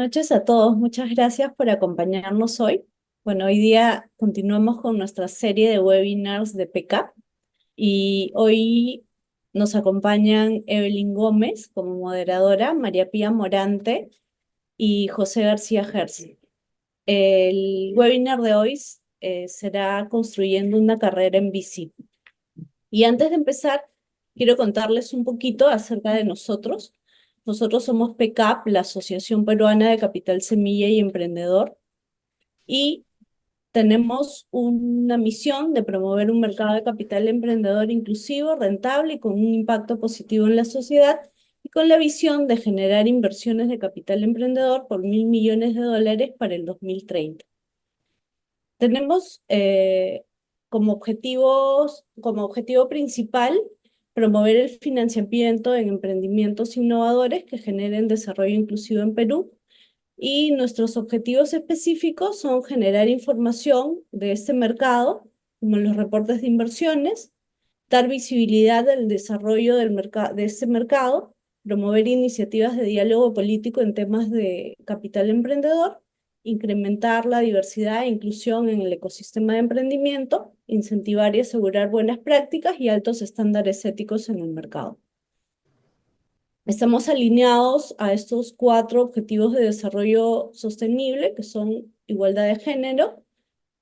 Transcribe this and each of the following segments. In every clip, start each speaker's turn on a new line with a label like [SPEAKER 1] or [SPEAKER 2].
[SPEAKER 1] noches a todos. Muchas gracias por acompañarnos hoy. Bueno, hoy día continuamos con nuestra serie de webinars de PK y hoy nos acompañan Evelyn Gómez como moderadora, María Pía Morante y José García Gersi. El webinar de hoy será Construyendo una carrera en bici. Y antes de empezar, quiero contarles un poquito acerca de nosotros. Nosotros somos PCAP, la Asociación Peruana de Capital Semilla y Emprendedor, y tenemos una misión de promover un mercado de capital emprendedor inclusivo, rentable y con un impacto positivo en la sociedad, y con la visión de generar inversiones de capital emprendedor por $1.000 millones para el 2030. Tenemos como objetivo principal promover el financiamiento en emprendimientos innovadores que generen desarrollo inclusivo en Perú. Y nuestros objetivos específicos son generar información de este mercado, como los reportes de inversiones, dar visibilidad al desarrollo de este mercado, promover iniciativas de diálogo político en temas de capital emprendedor, incrementar la diversidad e inclusión en el ecosistema de emprendimiento, incentivar y asegurar buenas prácticas y altos estándares éticos en el mercado. Estamos alineados a estos 4 objetivos de desarrollo sostenible, que son igualdad de género,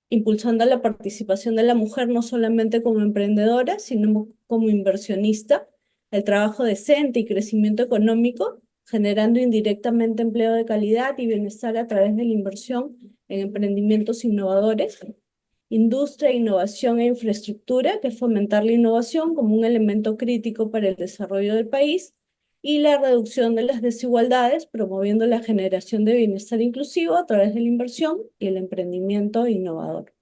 [SPEAKER 1] impulsando la participación de la mujer no solamente como emprendedora, sino como inversionista, el trabajo decente y crecimiento económico, generando indirectamente empleo de calidad y bienestar a través de la inversión en emprendimientos innovadores, industria, innovación e infraestructura, que es fomentar la innovación como un elemento crítico para el desarrollo del país, y la reducción de las desigualdades, promoviendo la generación de bienestar inclusivo a través de la inversión y el emprendimiento innovador.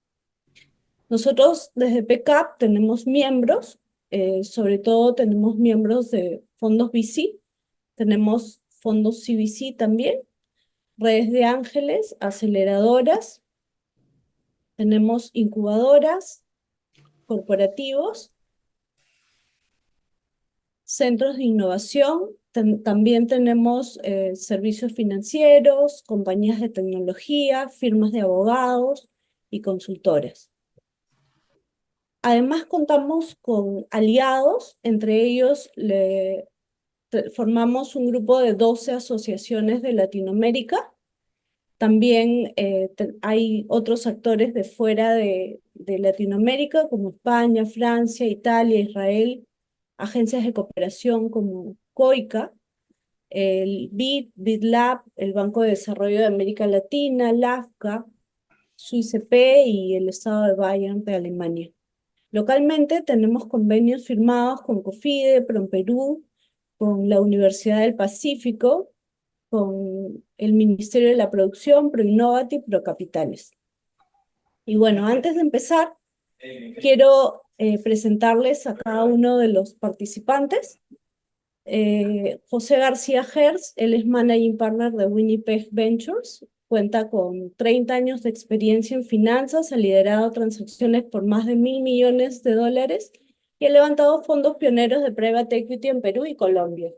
[SPEAKER 1] Nosotros desde PCAP tenemos miembros, sobre todo tenemos miembros de fondos VC, tenemos fondos CVC también, redes de ángeles, aceleradoras, tenemos incubadoras, corporativos, centros de innovación, también tenemos servicios financieros, compañías de tecnología, firmas de abogados y consultores. Además, contamos con aliados, entre ellos formamos un grupo de 12 asociaciones de Latinoamérica. También hay otros actores de fuera de Latinoamérica, como España, Francia, Italia, Israel, agencias de cooperación como COICA, el BID Lab, el Banco de Desarrollo de América Latina, LAFCA, SUICP y el Estado de Bayern de Alemania. Localmente tenemos convenios firmados con COFIDE, PROMPERÚ, con la Universidad del Pacífico, con el Ministerio de la Producción, ProInnovate y ProCapitales. Y bueno, antes de empezar, quiero presentarles a cada uno de los participantes. José García Gers, él es Managing Partner de Winnipeg Ventures, cuenta con 30 años de experiencia en finanzas, ha liderado transacciones por más de $1.000 millones y ha levantado fondos pioneros de Private Equity en Perú y Colombia.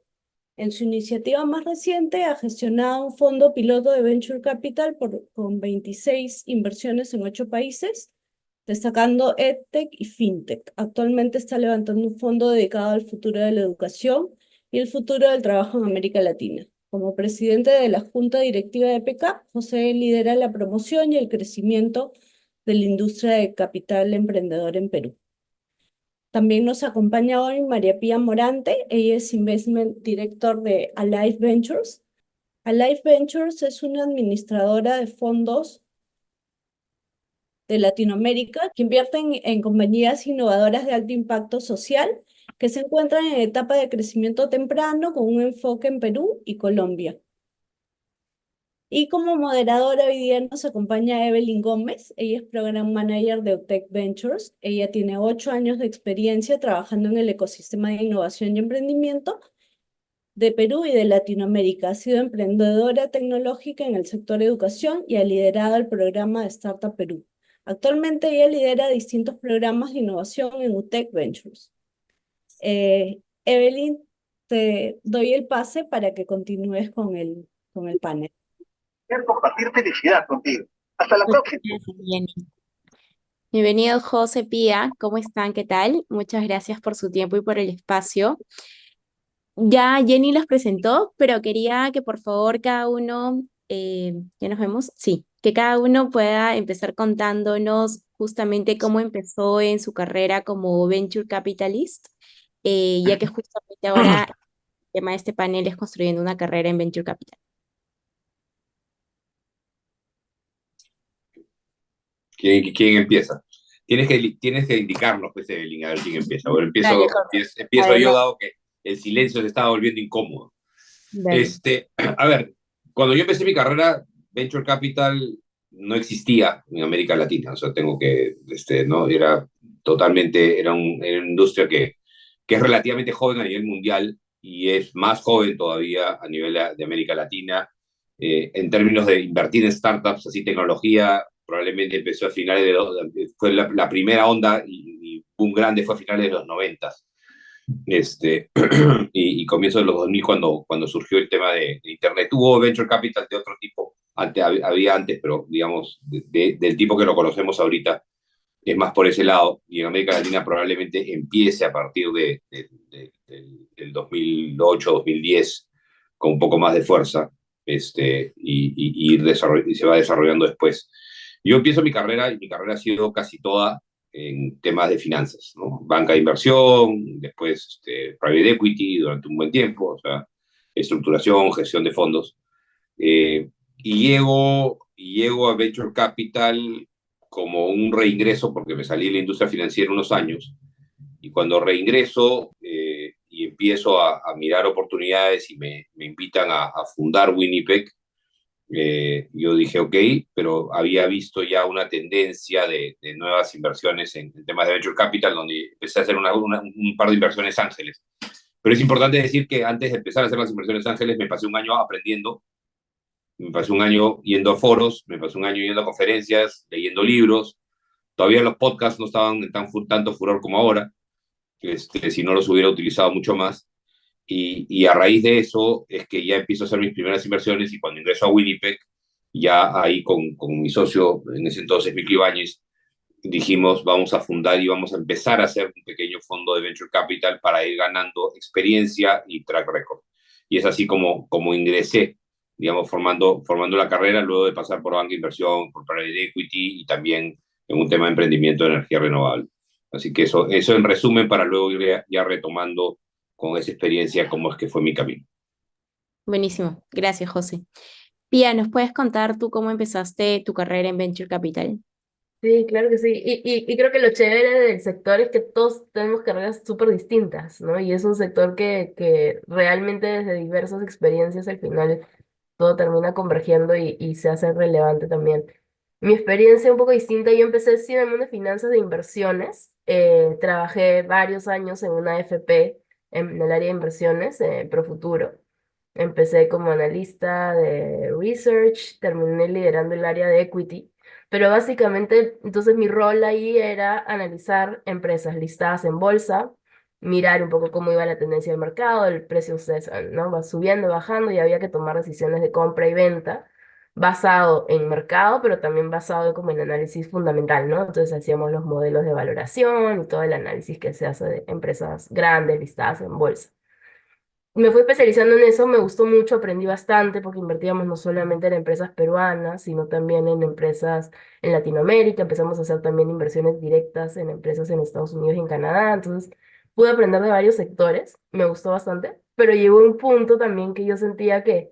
[SPEAKER 1] En su iniciativa más reciente ha gestionado un fondo piloto de Venture Capital con 26 inversiones en 8 países, destacando EdTech y FinTech. Actualmente está levantando un fondo dedicado al futuro de la educación y el futuro del trabajo en América Latina. Como presidente de la Junta Directiva de PECAP, José lidera la promoción y el crecimiento de la industria de capital emprendedor en Perú. También nos acompaña hoy María Pía Morante, ella es Investment Director de Alive Ventures. Alive Ventures es una administradora de fondos de Latinoamérica que invierten en compañías innovadoras de alto impacto social que se encuentran en etapa de crecimiento temprano con un enfoque en Perú y Colombia. Y como moderadora hoy día nos acompaña Evelyn Gómez, ella es Program Manager de UTEC Ventures. Ella tiene 8 años de experiencia trabajando en el ecosistema de innovación y emprendimiento de Perú y de Latinoamérica. Ha sido emprendedora tecnológica en el sector educación y ha liderado el programa de Startup Perú. Actualmente ella lidera distintos programas de innovación en UTEC Ventures. Evelyn, te doy el pase para que continúes con el panel.
[SPEAKER 2] Quiero compartir felicidad contigo. Hasta la
[SPEAKER 3] Muchas
[SPEAKER 2] próxima.
[SPEAKER 3] gracias, Jenny. Bienvenido, José Pía. ¿Cómo están? ¿Qué tal? Muchas gracias por su tiempo y por el espacio. Ya Jenny los presentó, pero quería que por favor cada uno, ¿ya nos vemos? Sí, que cada uno pueda empezar contándonos justamente cómo empezó en su carrera como Venture Capitalist, ya que justamente ahora el tema de este panel es construyendo una carrera en Venture Capital.
[SPEAKER 2] ¿Quién empieza? Tienes que indicarnos, pues, Evelyn, a ver quién empieza. Bueno,
[SPEAKER 3] Dale,
[SPEAKER 2] empiezo,
[SPEAKER 3] José.
[SPEAKER 2] empiezo yo,
[SPEAKER 3] Adelante.
[SPEAKER 2] dado que el silencio se estaba volviendo incómodo.
[SPEAKER 3] Dale.
[SPEAKER 2] A ver, cuando yo empecé mi carrera, Venture Capital no existía en América Latina. O sea, ¿no? Era una industria que es relativamente joven a nivel mundial y es más joven todavía a nivel de América Latina. En términos de invertir en startups, así tecnología, probablemente empezó a finales fue la primera onda y boom grande fue a finales de los 90 y comienzo de los 2000 cuando surgió el tema de Internet. Hubo venture capital de otro tipo, había antes, pero digamos, del tipo que lo conocemos ahorita, es más por ese lado, y en América Latina probablemente empiece a partir del 2008, 2010, con un poco más de fuerza, y se va desarrollando después. Yo empiezo mi carrera, y mi carrera ha sido casi toda en temas de finanzas, ¿no? Banca de inversión, después private equity durante un buen tiempo, o sea, estructuración, gestión de fondos. Y llego a Venture Capital como un reingreso porque me salí de la industria financiera unos años. Y cuando reingreso y empiezo a mirar oportunidades y me invitan a fundar Winnipeg, yo dije, ok, pero había visto ya una tendencia de nuevas inversiones en temas de Venture Capital, donde empecé a hacer un par de inversiones ángeles. Pero es importante decir que antes de empezar a hacer las inversiones ángeles, me pasé un año aprendiendo, me pasé un año yendo a foros, me pasé un año yendo a conferencias, leyendo libros. Todavía los podcasts no estaban en tanto furor como ahora, si no los hubiera utilizado mucho más. Y a raíz de eso es que ya empiezo a hacer mis primeras inversiones y cuando ingreso a Winnipeg, ya ahí con mi socio, en ese entonces, Miki Ibáñez, dijimos, vamos a fundar y vamos a empezar a hacer un pequeño fondo de Venture Capital para ir ganando experiencia y track record. Y es así como ingresé, digamos, formando la carrera luego de pasar por banca de inversión, por private equity y también en un tema de emprendimiento de energía renovable. Así que eso en resumen para luego ir ya retomando con esa experiencia cómo es que fue mi camino.
[SPEAKER 3] Buenísimo. Gracias, José. Pía, ¿nos puedes contar tú cómo empezaste tu carrera en Venture Capital?
[SPEAKER 4] Sí, claro que sí. Y creo que lo chévere del sector es que todos tenemos carreras súper distintas, ¿no? Y es un sector que realmente desde diversas experiencias al final todo termina convergiendo y se hace relevante también. Mi experiencia un poco distinta, yo empecé sí en el mundo de finanzas de inversiones. Trabajé varios años en una AFP en el área de inversiones, Profuturo. Empecé como analista de research, terminé liderando el área de equity, pero básicamente entonces mi rol ahí era analizar empresas listadas en bolsa, mirar un poco cómo iba la tendencia del mercado, el precio, ustedes saben, ¿no? Va subiendo, bajando y había que tomar decisiones de compra y venta basado en mercado, pero también basado como en análisis fundamental, ¿no? Entonces hacíamos los modelos de valoración y todo el análisis que se hace de empresas grandes listadas en bolsa. Me fui especializando en eso, me gustó mucho, aprendí bastante porque invertíamos no solamente en empresas peruanas, sino también en empresas en Latinoamérica, empezamos a hacer también inversiones directas en empresas en Estados Unidos y en Canadá, entonces pude aprender de varios sectores, me gustó bastante, pero llegó un punto también que yo sentía que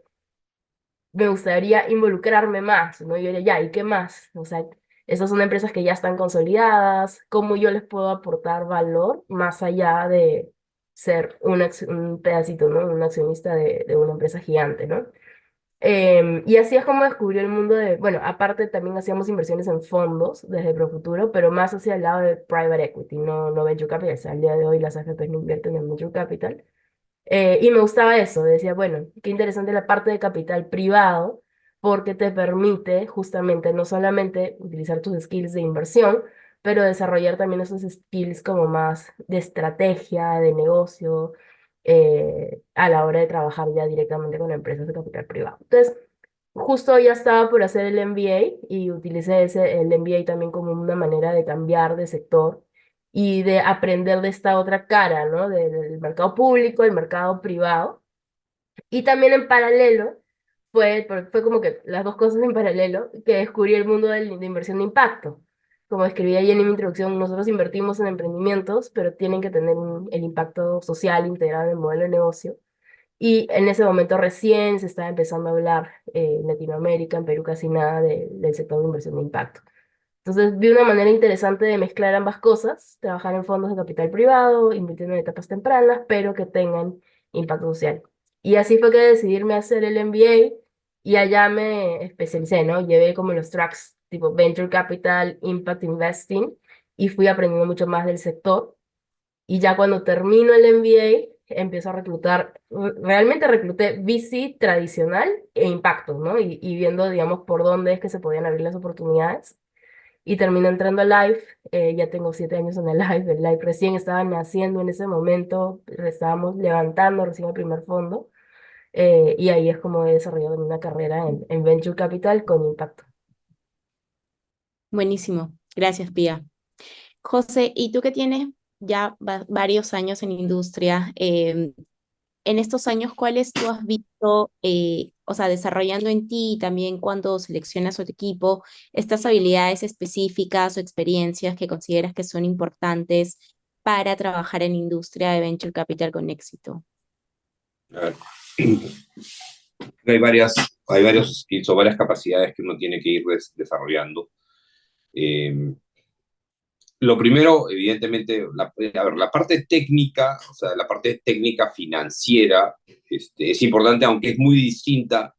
[SPEAKER 4] me gustaría involucrarme más, ¿no? Yo era, ya, ¿y qué más? O sea, esas son empresas que ya están consolidadas, ¿cómo yo les puedo aportar valor más allá de ser un pedacito, ¿no? Un accionista de una empresa gigante, ¿no? Y así es como descubrió el mundo de, bueno, aparte también hacíamos inversiones en fondos desde Profuturo, pero más hacia el lado de private equity, no venture capital. O sea, al día de hoy las AFPs no invierten en venture capital. Y me gustaba eso, decía, bueno, qué interesante la parte de capital privado, porque te permite justamente no solamente utilizar tus skills de inversión, pero desarrollar también esos skills como más de estrategia, de negocio, a la hora de trabajar ya directamente con empresas de capital privado. Entonces, justo ya estaba por hacer el MBA y utilicé el MBA también como una manera de cambiar de sector y de aprender de esta otra cara, ¿no? Del mercado público, el mercado privado. Y también en paralelo, fue como que las dos cosas en paralelo, que descubrí el mundo de inversión de impacto. Como escribí ahí en mi introducción, nosotros invertimos en emprendimientos, pero tienen que tener el impacto social integrado en el modelo de negocio. Y en ese momento recién se estaba empezando a hablar en Latinoamérica, en Perú casi nada del sector de inversión de impacto. Entonces vi una manera interesante de mezclar ambas cosas, trabajar en fondos de capital privado, invirtiendo en etapas tempranas, pero que tengan impacto social. Y así fue que decidirme a hacer el MBA y allá me especialicé, ¿no? Llevé como los tracks tipo Venture Capital, Impact Investing y fui aprendiendo mucho más del sector. Y ya cuando termino el MBA, empiezo a reclutar, realmente recluté VC tradicional e impacto, ¿no? Y viendo, digamos, por dónde es que se podían abrir las oportunidades. Y terminé entrando a Life, ya tengo 7 años en el Life recién estaba naciendo en ese momento, estábamos levantando recién el primer fondo, y ahí es como he desarrollado una carrera en Venture Capital con impacto.
[SPEAKER 3] Buenísimo. Gracias, Pía. José, ¿y tú que tienes ya varios años en industria? En estos años, ¿cuáles tú has visto, o sea, desarrollando en ti y también cuando seleccionas a tu equipo, estas habilidades específicas o experiencias que consideras que son importantes para trabajar en industria de Venture Capital con éxito?
[SPEAKER 2] A ver, hay varios skills o varias capacidades que uno tiene que ir desarrollando. Eh, lo primero, evidentemente, a ver, la parte técnica, o sea, la parte técnica financiera, es importante, aunque es muy distinta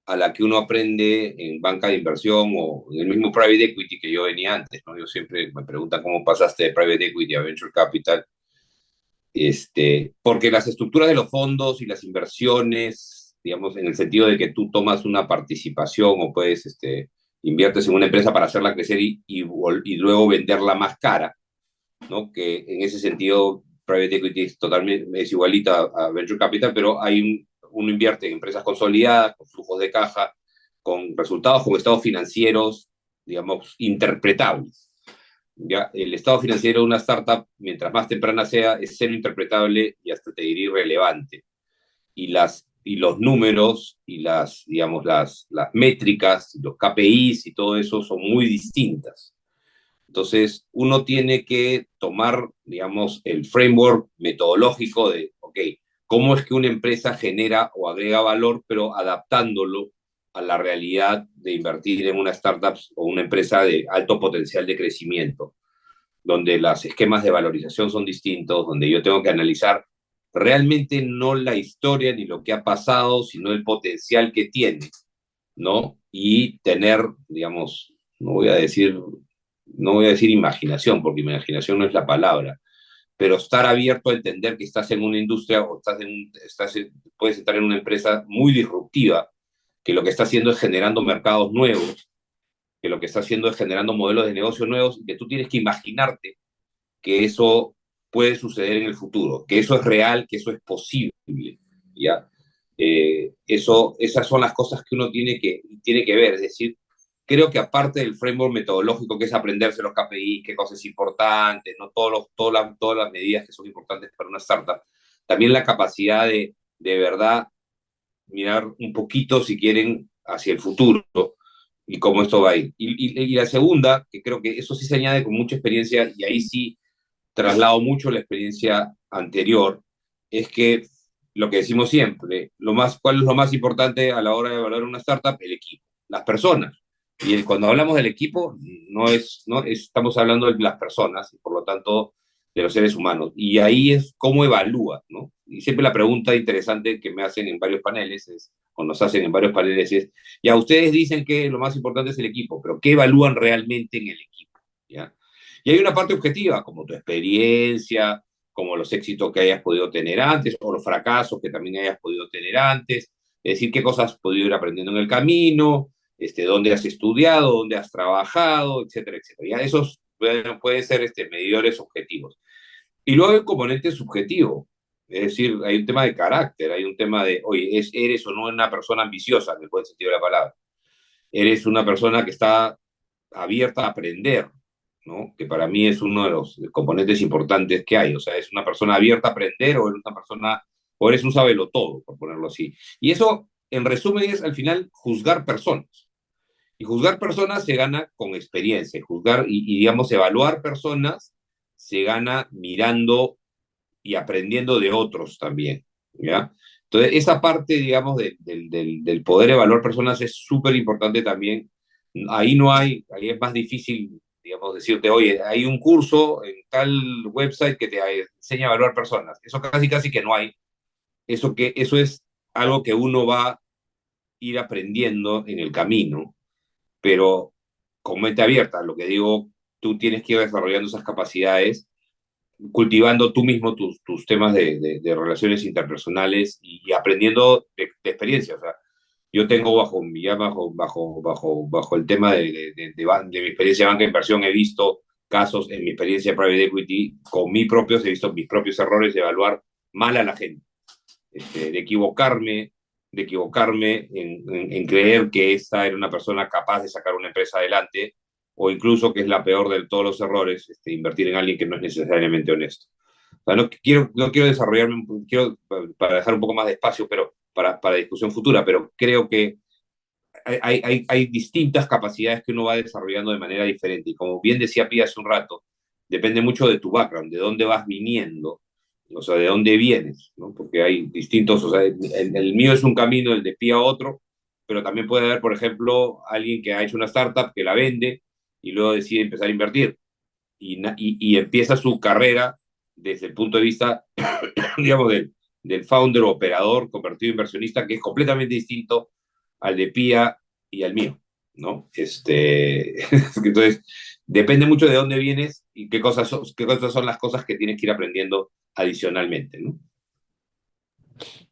[SPEAKER 2] a la que uno aprende en banca de inversión o en el mismo private equity que yo venía antes, ¿no? Yo siempre me preguntan cómo pasaste de private equity a venture capital, porque las estructuras de los fondos y las inversiones, digamos, en el sentido de que tú tomas una participación o puedes, inviertes en una empresa para hacerla crecer y luego venderla más cara, ¿no? Que en ese sentido, private equity es totalmente es igualita a venture capital, pero uno invierte en empresas consolidadas, con flujos de caja, con resultados, con estados financieros, digamos, interpretables. ¿Ya? El estado financiero de una startup, mientras más temprana sea, es cero interpretable y hasta te diría irrelevante. Y los números y digamos, las métricas, los KPIs y todo eso son muy distintas. Entonces, uno tiene que tomar, digamos, el framework metodológico de, ok, cómo es que una empresa genera o agrega valor, pero adaptándolo a la realidad de invertir en una startup o una empresa de alto potencial de crecimiento, donde los esquemas de valorización son distintos, donde yo tengo que analizar realmente no la historia ni lo que ha pasado, sino el potencial que tiene, ¿no? Y tener, digamos, no voy a decir imaginación, porque imaginación no es la palabra, pero estar abierto a entender que estás en una industria o puedes estar en una empresa muy disruptiva, que lo que está haciendo es generando mercados nuevos, que lo que está haciendo es generando modelos de negocio nuevos, y que tú tienes que imaginarte que eso puede suceder en el futuro, que eso es real, que eso es posible, ¿ya? Esas son las cosas que uno tiene que ver, es decir, creo que aparte del framework metodológico, que es aprenderse los KPIs, qué cosas es importante, ¿no? Todas las medidas que son importantes para una startup, también la capacidad de verdad mirar un poquito, si quieren, hacia el futuro y cómo esto va a ir. Y la segunda, que creo que eso sí se añade con mucha experiencia, y ahí sí traslado mucho la experiencia anterior, es que lo que decimos siempre, ¿cuál es lo más importante a la hora de evaluar una startup? El equipo, las personas. Y cuando hablamos del equipo, estamos hablando de las personas, y por lo tanto de los seres humanos. Y ahí es cómo evalúa, ¿no? Y siempre la pregunta interesante que me hacen en varios paneles o nos hacen en varios paneles es, ya ustedes dicen que lo más importante es el equipo, pero ¿qué evalúan realmente en el equipo? ¿Ya? Y hay una parte objetiva, como tu experiencia, como los éxitos que hayas podido tener antes, o los fracasos que también hayas podido tener antes, es decir, qué cosas has podido ir aprendiendo en el camino, dónde has estudiado, dónde has trabajado, etcétera, etcétera. Ya esos pueden ser medidores objetivos. Y luego el componente subjetivo, Es decir, hay un tema de carácter, hay un tema de, oye, ¿eres o no una persona ambiciosa, en el buen sentido de la palabra? ¿Eres una persona que está abierta a aprender? ¿No? Que para mí es uno de los componentes importantes que hay. O sea, ¿es una persona abierta a aprender o eres una persona, o eres un sabelotodo, por ponerlo así? Y eso, en resumen, es al final juzgar personas. Y juzgar personas se gana con experiencia. Juzgar digamos, evaluar personas se gana mirando y aprendiendo de otros también, ¿ya? Entonces, esa parte, digamos, del poder evaluar personas es súper importante también. Ahí no hay, ahí es más difícil, digamos, decirte, oye, hay un curso en tal website que te enseña a evaluar personas. Eso casi, casi que no hay. Eso es algo que uno va a ir aprendiendo en el camino, pero con mente abierta. Lo que digo, tú tienes que ir desarrollando esas capacidades cultivando tú mismo tus temas de relaciones interpersonales y aprendiendo de experiencia. O sea, yo tengo bajo el tema de mi experiencia de banca de inversión, he visto casos en mi experiencia de private equity, con mis propios, he visto mis propios errores de evaluar mal a la gente, de equivocarme en creer que esta era una persona capaz de sacar una empresa adelante, o incluso, que es la peor de todos los errores, invertir en alguien que no es necesariamente honesto. O sea, no quiero desarrollarme, quiero para dejar un poco más de espacio, pero para discusión futura, pero creo que hay distintas capacidades que uno va desarrollando de manera diferente. Y como bien decía Pia hace un rato, depende mucho de tu background, de dónde vas viniendo, o sea, de dónde vienes, ¿no? Porque hay distintos, o sea, el mío es un camino, el de Pia otro, pero también puede haber, por ejemplo, alguien que ha hecho una startup, que la vende y luego decide empezar a invertir y empieza su carrera desde el punto de vista, digamos, del founder o operador convertido en inversionista, que es completamente distinto al de Pia y al mío, ¿no? Entonces, depende mucho de dónde vienes y qué cosas son las cosas que tienes que ir aprendiendo adicionalmente, ¿no?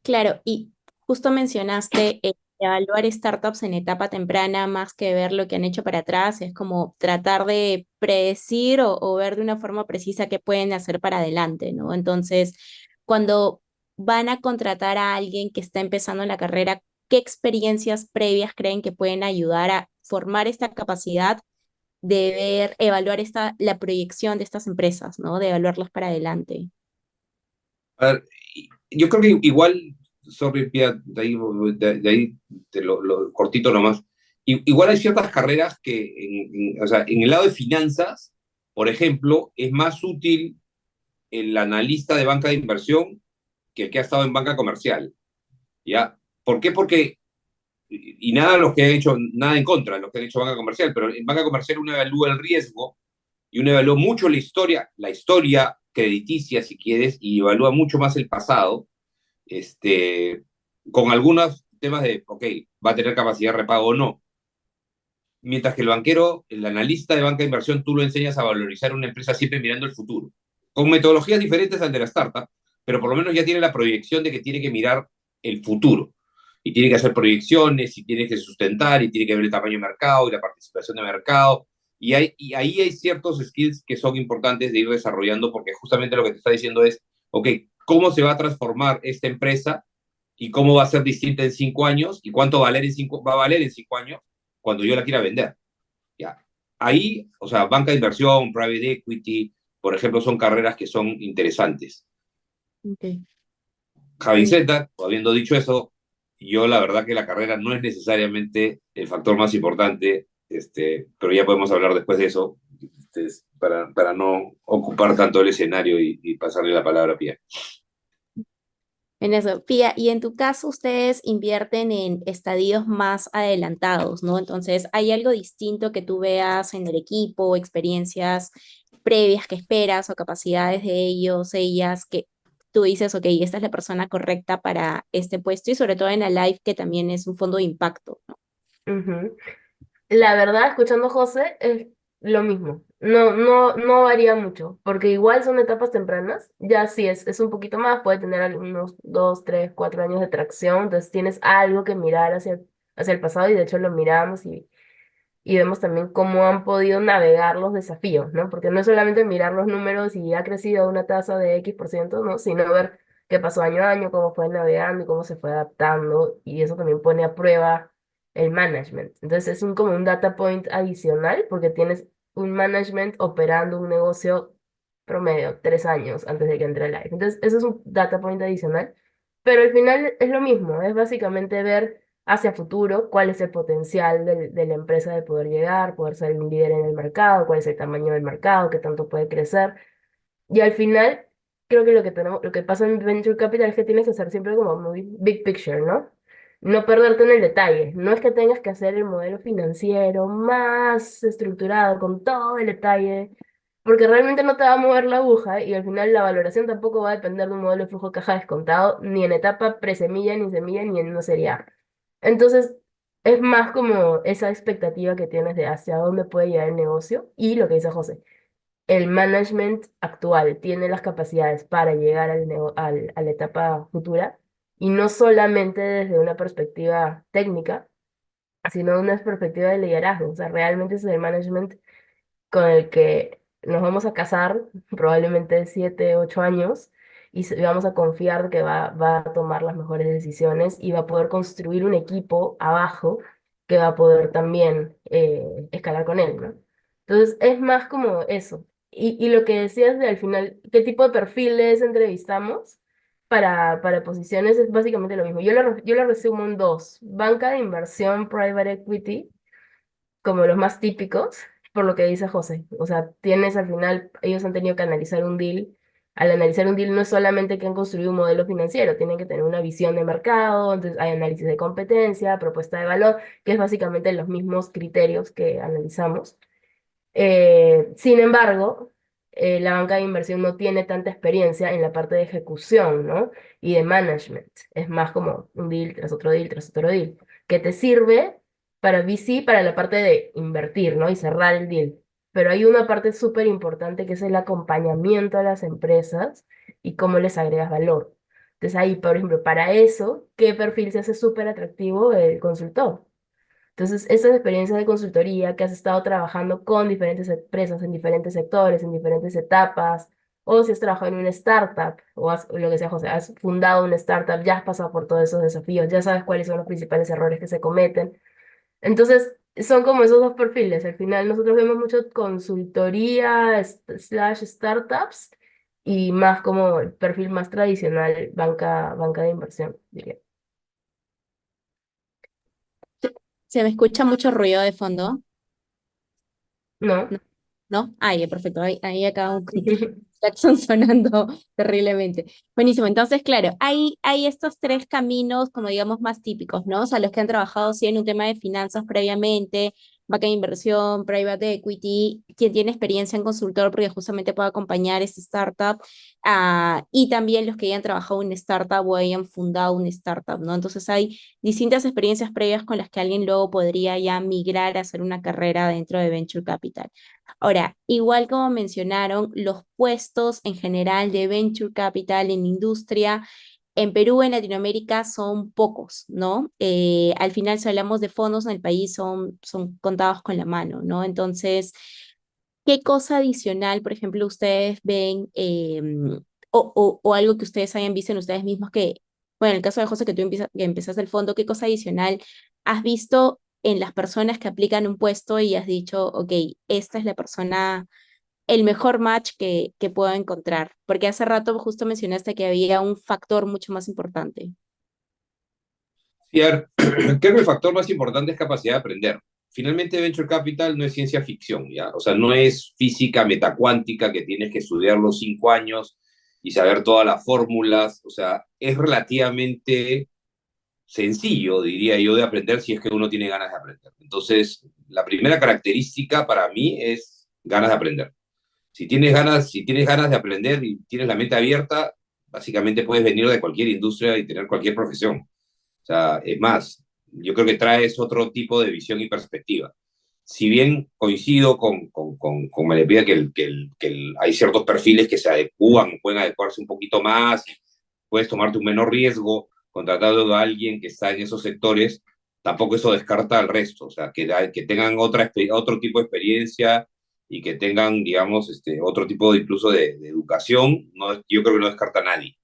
[SPEAKER 3] Claro, y justo mencionaste evaluar startups en etapa temprana más que ver lo que han hecho para atrás, es como tratar de predecir o ver de una forma precisa qué pueden hacer para adelante, ¿no? Entonces, cuando van a contratar a alguien que está empezando en la carrera, ¿qué experiencias previas creen que pueden ayudar a formar esta capacidad de ver, evaluar la proyección de estas empresas, ¿no? De evaluarlas para adelante?
[SPEAKER 2] A ver, yo creo que igual, sorry, Pia, de ahí te lo cortito nomás. Igual hay ciertas carreras que, o sea, en el lado de finanzas, por ejemplo, es más útil el analista de banca de inversión que el que ha estado en banca comercial, ¿ya? ¿Por qué? Porque, y nada de los que han hecho, nada en contra de los que han hecho banca comercial, pero en banca comercial uno evalúa el riesgo y uno evalúa mucho la historia crediticia, si quieres, y evalúa mucho más el pasado, este, con algunos temas de, ok, va a tener capacidad de repago o no. Mientras que el banquero, el analista de banca de inversión, tú lo enseñas a valorizar una empresa siempre mirando el futuro, con metodologías diferentes al de la startup, pero por lo menos ya tiene la proyección de que tiene que mirar el futuro. Y tiene que hacer proyecciones, y tiene que sustentar, y tiene que ver el tamaño de mercado y la participación de mercado. Y ahí hay ciertos skills que son importantes de ir desarrollando, porque justamente lo que te está diciendo es, ok, ¿cómo se va a transformar esta empresa y cómo va a ser distinta en 5 años y cuánto va a valer en 5 años cuando yo la quiera vender? ¿Ya? Ahí, o sea, banca de inversión, private equity, por ejemplo, son carreras que son interesantes.
[SPEAKER 3] Okay.
[SPEAKER 2] Having said that, o habiendo dicho eso, yo la verdad que la carrera no es necesariamente el factor más importante, pero ya podemos hablar después de eso, para no ocupar tanto el escenario y pasarle la palabra a Pia.
[SPEAKER 3] En eso, Pía, y en tu caso ustedes invierten en estadios más adelantados, ¿no? Entonces, ¿hay algo distinto que tú veas en el equipo, experiencias previas que esperas o capacidades de ellos, ellas, que tú dices, ok, esta es la persona correcta para este puesto y sobre todo en la Life, que también es un fondo de impacto, ¿no?
[SPEAKER 4] Ujú. La verdad, escuchando a José, es lo mismo. No varía mucho, porque igual son etapas tempranas. Ya sí es un poquito más, puede tener algunos 2, 3, 4 años de tracción, entonces tienes algo que mirar hacia el pasado y de hecho lo miramos y vemos también cómo han podido navegar los desafíos, ¿no? Porque no es solamente mirar los números y ha crecido a una tasa de X%, ¿no? Sino ver qué pasó año a año, cómo fue navegando y cómo se fue adaptando, y eso también pone a prueba el management. Entonces es como un data point adicional porque tienes un management operando un negocio promedio 3 años antes de que entre live. Entonces eso es un data point adicional, pero al final es lo mismo, es básicamente ver hacia futuro cuál es el potencial de la empresa de poder llegar, poder ser un líder en el mercado, cuál es el tamaño del mercado, qué tanto puede crecer. Y al final, creo que lo que pasa en Venture Capital es que tienes que hacer siempre como muy big picture, ¿no? No perderte en el detalle. No es que tengas que hacer el modelo financiero más estructurado, con todo el detalle, porque realmente no te va a mover la aguja y al final la valoración tampoco va a depender de un modelo de flujo de caja descontado, ni en etapa presemilla, ni semilla, ni en no sería. Entonces, es más como esa expectativa que tienes de hacia dónde puede llegar el negocio y lo que dice José, el management actual tiene las capacidades para llegar a la etapa futura y no solamente desde una perspectiva técnica, sino de una perspectiva de liderazgo. O sea, realmente es el management con el que nos vamos a casar probablemente 7, 8 años y vamos a confiar que va a tomar las mejores decisiones y va a poder construir un equipo abajo que va a poder también escalar con él, ¿no? Entonces es más como eso. Y lo que decías de al final, ¿qué tipo de perfiles entrevistamos? Para posiciones es básicamente lo mismo. Yo lo resumo en dos: banca de inversión, private equity, como los más típicos, por lo que dice José. O sea, tienes al final, ellos han tenido que analizar un deal. Al analizar un deal no es solamente que han construido un modelo financiero, tienen que tener una visión de mercado, entonces hay análisis de competencia, propuesta de valor, que es básicamente los mismos criterios que analizamos. Sin embargo, la banca de inversión no tiene tanta experiencia en la parte de ejecución, ¿no? Y de management. Es más como un deal tras otro deal tras otro deal, que te sirve para VC, para la parte de invertir, ¿no? Y cerrar el deal. Pero hay una parte súper importante que es el acompañamiento a las empresas y cómo les agregas valor. Entonces ahí, por ejemplo, para eso, ¿qué perfil se hace súper atractivo? El consultor. Entonces, esas experiencias de consultoría que has estado trabajando con diferentes empresas en diferentes sectores, en diferentes etapas, o si has trabajado en una startup, o lo que sea, José, has fundado una startup, ya has pasado por todos esos desafíos, ya sabes cuáles son los principales errores que se cometen. Entonces, son como esos dos perfiles. Al final, nosotros vemos mucho consultoría slash startups y más como el perfil más tradicional, banca de inversión, diría.
[SPEAKER 3] ¿Se me escucha mucho ruido de fondo?
[SPEAKER 4] ¿No?
[SPEAKER 3] ¿No? ¿No? Ah, ya, perfecto. Ahí acá un claxon sonando terriblemente. Buenísimo. Entonces, claro, hay estos tres caminos, como digamos, más típicos, ¿no? O sea, los que han trabajado sí en un tema de finanzas previamente, banca de inversión, private equity, quien tiene experiencia en consultor porque justamente puede acompañar esta startup, y también los que hayan trabajado en una startup o hayan fundado una startup, ¿no? Entonces hay distintas experiencias previas con las que alguien luego podría ya migrar a hacer una carrera dentro de Venture Capital. Ahora, igual como mencionaron, los puestos en general de Venture Capital en industria en Perú, en Latinoamérica, son pocos, ¿no? Al final, si hablamos de fondos en el país, son contados con la mano, ¿no? Entonces, ¿qué cosa adicional, por ejemplo, ustedes ven, o algo que ustedes hayan visto en ustedes mismos que, bueno, en el caso de José, que tú que empezaste el fondo, ¿qué cosa adicional has visto en las personas que aplican un puesto y has dicho, ok, esta es la persona, el mejor match que puedo encontrar? Porque hace rato justo mencionaste que había un factor mucho más importante.
[SPEAKER 2] Sí, a ver, creo que el factor más importante es capacidad de aprender. Finalmente, Venture Capital no es ciencia ficción, ¿ya? O sea, no es física metacuántica que tienes que estudiar los 5 años y saber todas las fórmulas. O sea, es relativamente sencillo, diría yo, de aprender si es que uno tiene ganas de aprender. Entonces, la primera característica para mí es ganas de aprender. Si tienes ganas de aprender y tienes la mente abierta, básicamente puedes venir de cualquier industria y tener cualquier profesión. O sea, es más, yo creo que traes otro tipo de visión y perspectiva. Si bien coincido con María Pía hay ciertos perfiles que se adecúan, pueden adecuarse un poquito más, puedes tomarte un menor riesgo contratando a alguien que está en esos sectores, tampoco eso descarta al resto. O sea, que tengan otro tipo de experiencia y que tengan, digamos, otro tipo de, incluso de educación, no, yo creo que no descarta a nadie.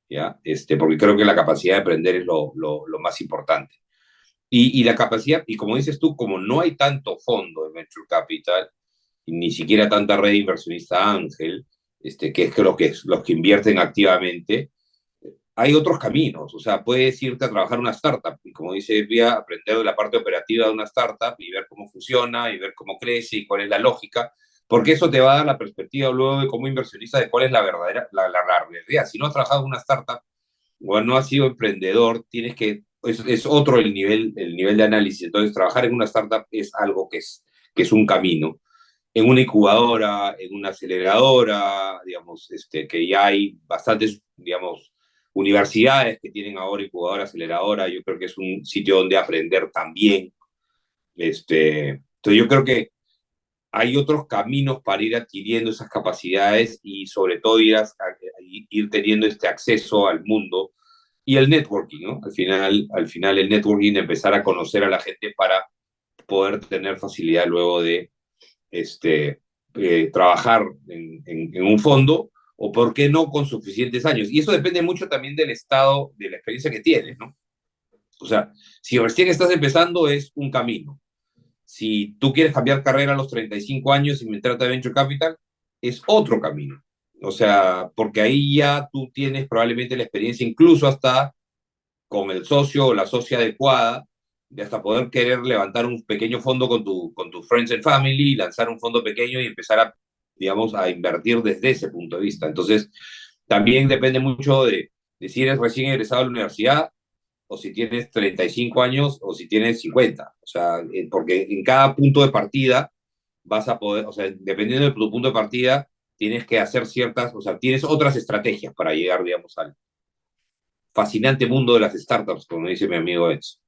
[SPEAKER 2] ¿ya? Porque creo que la capacidad de aprender es lo más importante. Y la capacidad, y como dices tú, como no hay tanto fondo de Venture Capital, y ni siquiera tanta red inversionista ángel, que es que los que invierten activamente, hay otros caminos. O sea, puedes irte a trabajar en una startup y, como dice Pia, aprender de la parte operativa de una startup y ver cómo funciona y ver cómo crece y cuál es la lógica, porque eso te va a dar la perspectiva luego de como inversionista de cuál es la verdadera, la realidad. Si no has trabajado en una startup o no has sido emprendedor, es otro el nivel de análisis. Entonces, trabajar en una startup es algo que es un camino. En una incubadora, en una aceleradora, digamos, que ya hay bastantes, digamos, universidades que tienen ahora incubadora, aceleradora, yo creo que es un sitio donde aprender también. Entonces yo creo que hay otros caminos para ir adquiriendo esas capacidades y sobre todo ir teniendo este acceso al mundo y el networking, ¿no? Al final el networking, de empezar a conocer a la gente para poder tener facilidad luego de trabajar en un fondo o por qué no con suficientes años. Y eso depende mucho también del estado, de la experiencia que tienes, ¿no? O sea, si recién estás empezando es un camino. Si tú quieres cambiar carrera a los 35 años y meterte a Venture Capital, es otro camino. O sea, porque ahí ya tú tienes probablemente la experiencia, incluso hasta con el socio o la socia adecuada, de hasta poder querer levantar un pequeño fondo con tu friends and family, lanzar un fondo pequeño y empezar digamos, a invertir desde ese punto de vista. Entonces, también depende mucho de si eres recién egresado de la universidad o si tienes 35 años o si tienes 50. O sea, porque en cada punto de partida vas a poder, o sea, dependiendo de tu punto de partida, tienes que hacer ciertas, o sea, tienes otras estrategias para llegar, digamos, al fascinante mundo de las startups, como dice mi amigo Edson.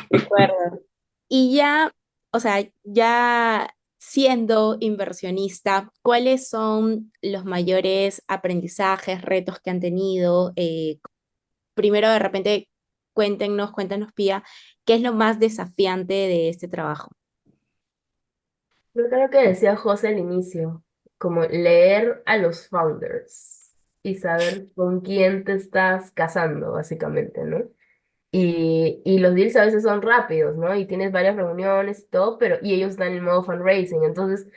[SPEAKER 3] De acuerdo. Y ya, o sea, ya siendo inversionista, ¿cuáles son los mayores aprendizajes, retos que han tenido? Primero, de repente, cuéntanos, Pía, ¿qué es lo más desafiante de este trabajo?
[SPEAKER 4] Yo creo que decía José al inicio, como leer a los founders y saber con quién te estás casando, básicamente, ¿no? Y los deals a veces son rápidos, ¿no? Y tienes varias reuniones y todo, pero y ellos están en modo fundraising. Entonces,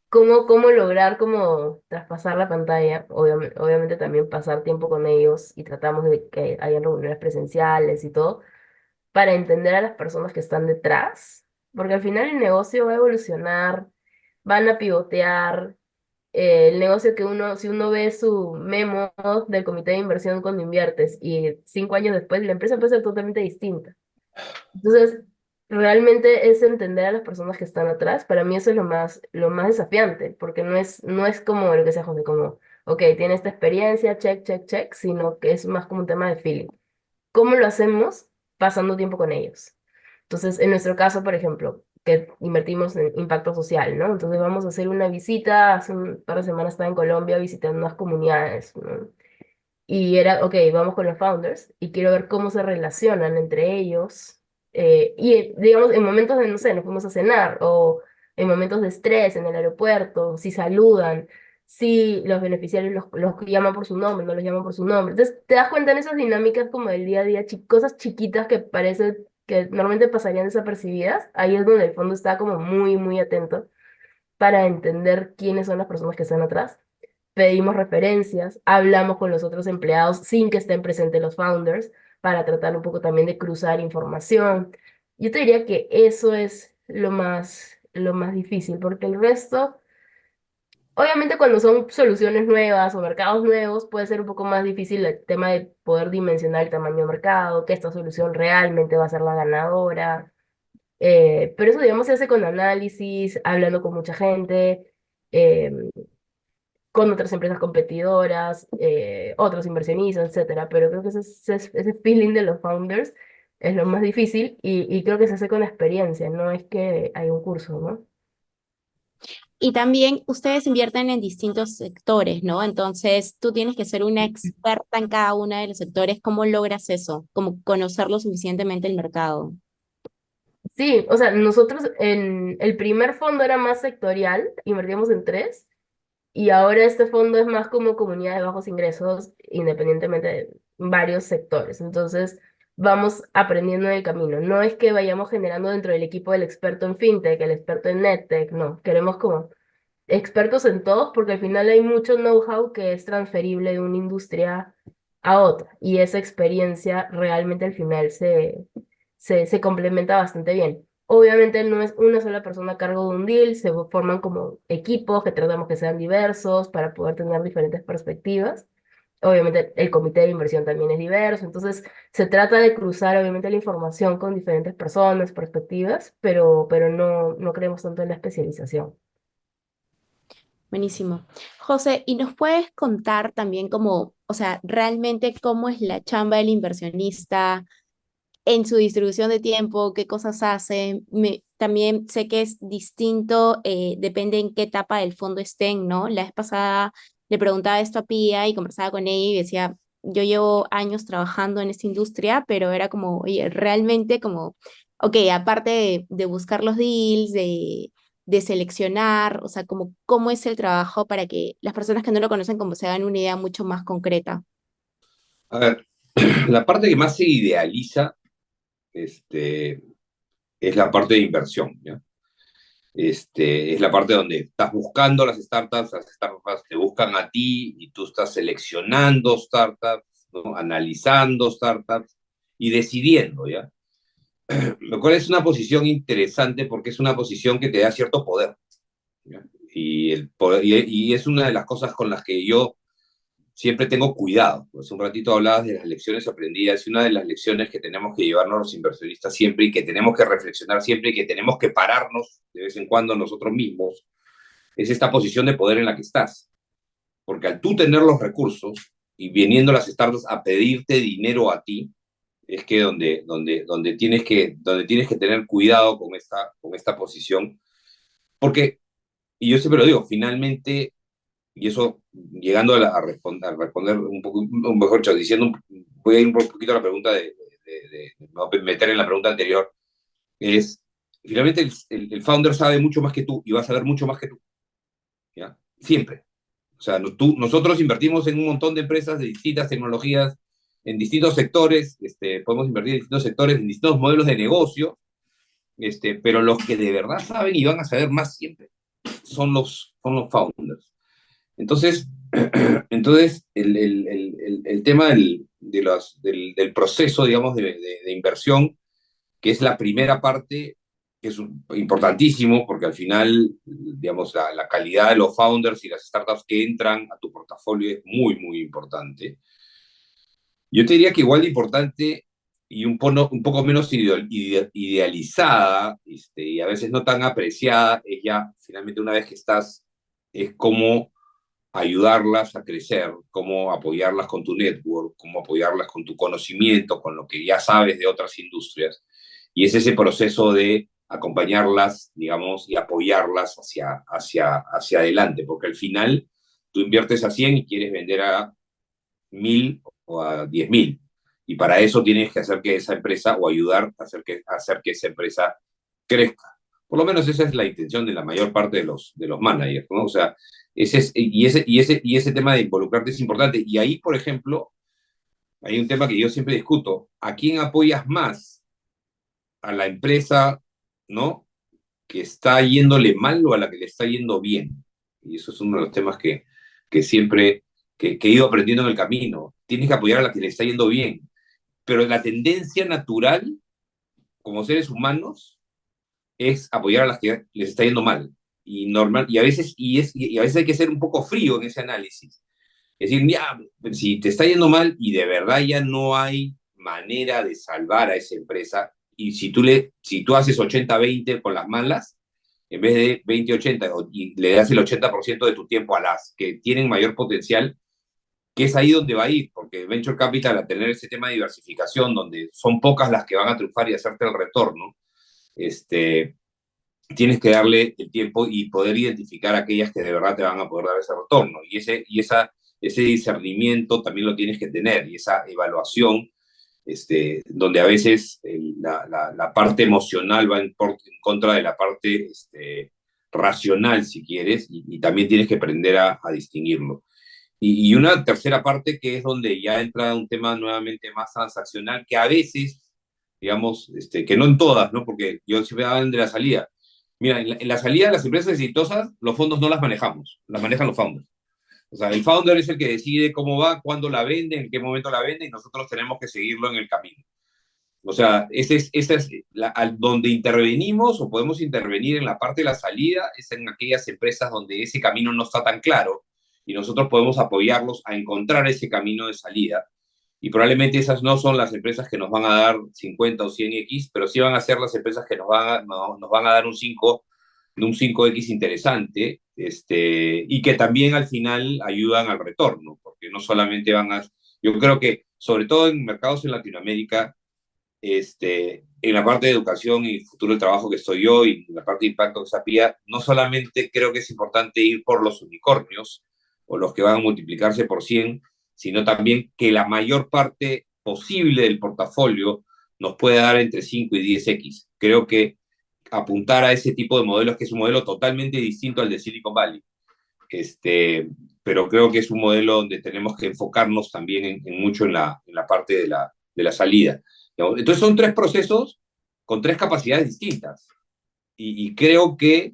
[SPEAKER 4] ¿cómo lograr como traspasar la pantalla? Obviamente también pasar tiempo con ellos y tratamos de que hayan reuniones presenciales y todo, para entender a las personas que están detrás, porque al final el negocio va a evolucionar, van a pivotear. El negocio que si uno ve su memo del comité de inversión cuando inviertes y 5 años después la empresa puede ser totalmente distinta. Entonces, realmente es entender a las personas que están atrás. Para mí eso es lo más desafiante, porque no es como lo que sea José, como, ok, tiene esta experiencia, check, check, check, sino que es más como un tema de feeling. ¿Cómo lo hacemos? Pasando tiempo con ellos. Entonces, en nuestro caso, por ejemplo, que invertimos en impacto social, ¿no? Entonces vamos a hacer una visita, hace un par de semanas estaba en Colombia visitando unas comunidades, ¿no? Y era, ok, vamos con los founders y quiero ver cómo se relacionan entre ellos. Y digamos, en momentos de, no sé, nos fuimos a cenar o en momentos de estrés en el aeropuerto, si saludan, si los beneficiarios los llaman por su nombre, no los llaman por su nombre. Entonces, te das cuenta en esas dinámicas como del día a día, cosas chiquitas que parece que normalmente pasarían desapercibidas. Ahí es donde el fondo está como muy, muy atento para entender quiénes son las personas que están atrás. Pedimos referencias, hablamos con los otros empleados sin que estén presentes los founders para tratar un poco también de cruzar información. Yo te diría que eso es lo más difícil, porque el resto, obviamente cuando son soluciones nuevas o mercados nuevos, puede ser un poco más difícil el tema de poder dimensionar el tamaño del mercado, que esta solución realmente va a ser la ganadora. Pero eso, digamos, se hace con análisis, hablando con mucha gente. em, con otras empresas competidoras, otros inversionistas, etcétera. Pero creo que ese feeling de los founders es lo más difícil y creo que se hace con experiencia, no es que hay un curso, ¿no?
[SPEAKER 3] Y también ustedes invierten en distintos sectores, ¿no? Entonces, tú tienes que ser una experta en cada uno de los sectores. ¿Cómo logras eso? ¿Cómo conocerlo suficientemente el mercado?
[SPEAKER 4] Sí, o sea, nosotros en el primer fondo era más sectorial, invertíamos en tres, Y ahora este fondo es más como comunidad de bajos ingresos, independientemente de varios sectores. Entonces, vamos aprendiendo en el camino. No es que vayamos generando dentro del equipo el experto en fintech, el experto en nedtech, no. Queremos como expertos en todos porque al final hay mucho know-how que es transferible de una industria a otra. Y esa experiencia realmente al final se complementa bastante bien. Obviamente no es una sola persona a cargo de un deal, se forman como equipos que tratamos que sean diversos para poder tener diferentes perspectivas. Obviamente el comité de inversión también es diverso, entonces se trata de cruzar obviamente la información con diferentes personas, perspectivas, pero no creemos tanto en la especialización.
[SPEAKER 3] Buenísimo. José, ¿y nos puedes contar también cómo, o sea, realmente cómo es la chamba del inversionista en su distribución de tiempo, qué cosas hace? También sé que es distinto, depende en qué etapa del fondo estén, ¿no? La vez pasada le preguntaba esto a Pía y conversaba con ella y decía, yo llevo años trabajando en esta industria, pero era como, oye, realmente como, ok, aparte de buscar los deals, de seleccionar, o sea, como cómo es el trabajo para que las personas que no lo conocen como se hagan una idea mucho más concreta.
[SPEAKER 2] A ver, la parte que más se idealiza este, es la parte de inversión, ¿ya? Es la parte donde estás buscando las startups te buscan a ti y tú estás seleccionando startups, ¿no? Analizando startups y decidiendo, ¿ya? Lo cual es una posición interesante porque es una posición que te da cierto poder, ¿ya? Y es una de las cosas con las que yo siempre tengo cuidado. Hace un ratito hablabas de las lecciones aprendidas, y una de las lecciones que tenemos que llevarnos los inversionistas siempre y que tenemos que reflexionar siempre y que tenemos que pararnos de vez en cuando nosotros mismos, es esta posición de poder en la que estás. Porque al tú tener los recursos y viniendo las startups a pedirte dinero a ti, es que donde tienes que tener cuidado con esta posición. Porque, y yo siempre lo digo, finalmente y eso, llegando a responder un poco, mejor dicho, voy a ir un poquito a la pregunta me voy a meter en la pregunta anterior, es, finalmente el founder sabe mucho más que tú y va a saber mucho más que tú, ¿ya? Siempre. O sea, nosotros invertimos en un montón de empresas de distintas tecnologías, en distintos sectores, podemos invertir en distintos sectores, en distintos modelos de negocio, pero los que de verdad saben y van a saber más siempre son los founders. Entonces, el tema del proceso, digamos, de inversión, que es la primera parte, que es importantísimo, porque al final, digamos, la calidad de los founders y las startups que entran a tu portafolio es muy, muy importante. Yo te diría que igual de importante y un poco menos idealizada, y a veces no tan apreciada, es ya finalmente una vez que estás, es como ayudarlas a crecer, cómo apoyarlas con tu network, cómo apoyarlas con tu conocimiento, con lo que ya sabes de otras industrias. Y es ese proceso de acompañarlas, digamos, y apoyarlas hacia adelante, porque al final tú inviertes a 100 y quieres vender a 1000 o a 10.000. Y para eso tienes que hacer que esa empresa o ayudar a hacer que esa empresa crezca. Por lo menos esa es la intención de la mayor parte de los managers, ¿no? O sea, y ese tema de involucrarte es importante. Y ahí, por ejemplo, hay un tema que yo siempre discuto. ¿A quién apoyas más? ¿A la empresa, ¿no? Que está yéndole mal o a la que le está yendo bien? Y eso es uno de los temas que siempre, que he ido aprendiendo en el camino. Tienes que apoyar a la que le está yendo bien. Pero la tendencia natural, como seres humanos, es apoyar a las que les está yendo mal. Y a veces, y a veces hay que ser un poco frío en ese análisis. Es decir, ya, si te está yendo mal y de verdad ya no hay manera de salvar a esa empresa, y si tú haces 80-20 con las malas, en vez de 20-80, y le das el 80% de tu tiempo a las que tienen mayor potencial, que es ahí donde va a ir, porque Venture Capital, a tener ese tema de diversificación, donde son pocas las que van a triunfar y hacerte el retorno, este, tienes que darle el tiempo y poder identificar aquellas que de verdad te van a poder dar ese retorno. Ese discernimiento también lo tienes que tener y esa evaluación, donde a veces la parte emocional va en contra de la parte racional, si quieres, y también tienes que aprender a distinguirlo. Y una tercera parte que es donde ya entra un tema nuevamente más transaccional, que a veces, digamos, que no en todas, ¿no? Porque yo siempre hablo de la salida. Mira, en la salida de las empresas exitosas, los fondos no las manejamos, las manejan los founders. O sea, el founder es el que decide cómo va, cuándo la vende, en qué momento la vende, y nosotros tenemos que seguirlo en el camino. O sea, esa es donde intervenimos o podemos intervenir en la parte de la salida, es en aquellas empresas donde ese camino no está tan claro y nosotros podemos apoyarlos a encontrar ese camino de salida. Y probablemente esas no son las empresas que nos van a dar 50 o 100x, pero sí van a ser las empresas que nos van a dar un 5x interesante, y que también al final ayudan al retorno, porque no solamente yo creo que sobre todo en mercados en Latinoamérica, en la parte de educación y futuro del trabajo que estoy yo y en la parte de impacto que está PIA, no solamente creo que es importante ir por los unicornios o los que van a multiplicarse por 100, sino también que la mayor parte posible del portafolio nos puede dar entre 5 y 10x. Creo que apuntar a ese tipo de modelos, que es un modelo totalmente distinto al de Silicon Valley, pero creo que es un modelo donde tenemos que enfocarnos también mucho en la parte de la salida. Entonces son tres procesos con tres capacidades distintas. Y creo que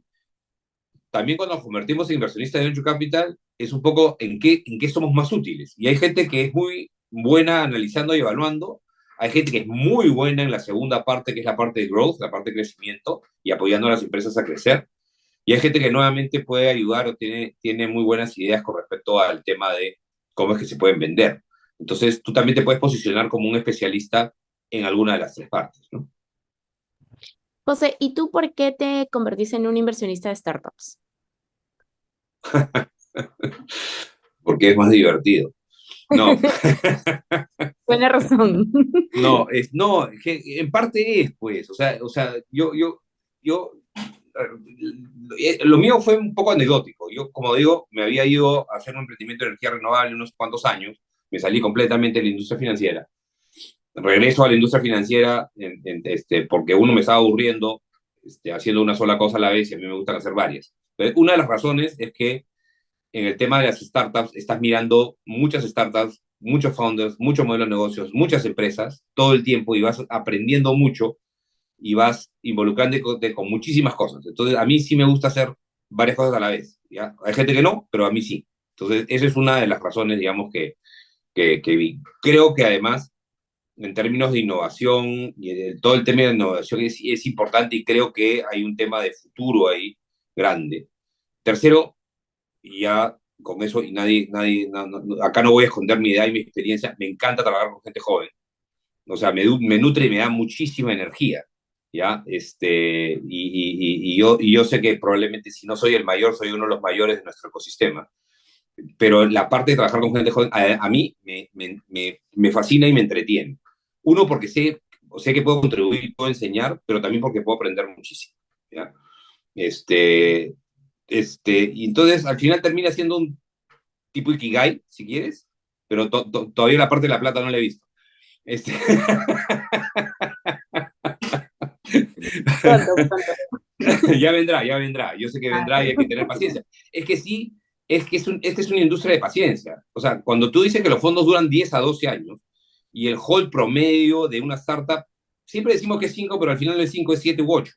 [SPEAKER 2] también cuando nos convertimos en inversionistas de Venture Capital es un poco en qué somos más útiles. Y hay gente que es muy buena analizando y evaluando, hay gente que es muy buena en la segunda parte, que es la parte de growth, la parte de crecimiento, y apoyando a las empresas a crecer. Y hay gente que nuevamente puede ayudar o tiene muy buenas ideas con respecto al tema de cómo es que se pueden vender. Entonces, tú también te puedes posicionar como un especialista en alguna de las tres partes, ¿no?
[SPEAKER 3] José, ¿y tú por qué te convertiste en un inversionista de startups?
[SPEAKER 2] Porque es más divertido. No,
[SPEAKER 3] Buena razón.
[SPEAKER 2] no, en parte es, pues, lo mío fue un poco anecdótico. Yo, como digo, me había ido a hacer un emprendimiento de energía renovable unos cuantos años, me salí completamente de la industria financiera. Regreso a la industria financiera porque uno me estaba aburriendo haciendo una sola cosa a la vez y a mí me gustan hacer varias. Pero una de las razones es que en el tema de las startups estás mirando muchas startups, muchos founders, muchos modelos de negocios, muchas empresas todo el tiempo y vas aprendiendo mucho y vas involucrándote con muchísimas cosas. Entonces, a mí sí me gusta hacer varias cosas a la vez, ¿ya? Hay gente que no, pero a mí sí. Entonces, esa es una de las razones, digamos, que vi. Creo que además, en términos de innovación, y todo el tema de innovación es importante y creo que hay un tema de futuro ahí grande. Tercero, y ya con eso, y acá no voy a esconder mi idea y mi experiencia, me encanta trabajar con gente joven. O sea, me nutre y me da muchísima energía, ¿ya? Y yo sé que probablemente si no soy el mayor, soy uno de los mayores de nuestro ecosistema. Pero la parte de trabajar con gente joven, a mí me fascina y me entretiene. Uno, porque sé que puedo contribuir y puedo enseñar, pero también porque puedo aprender muchísimo, ¿ya? Este, y entonces al final termina siendo un tipo Ikigai, si quieres, pero todavía la parte de la plata no la he visto.
[SPEAKER 3] Pronto, pronto.
[SPEAKER 2] Ya vendrá, ya vendrá. Yo sé que vendrá y hay que tener paciencia. Es que sí, esta es una industria de paciencia. O sea, cuando tú dices que los fondos duran 10 a 12 años y el hold promedio de una startup, siempre decimos que es 5, pero al final el 5 es 7 u 8,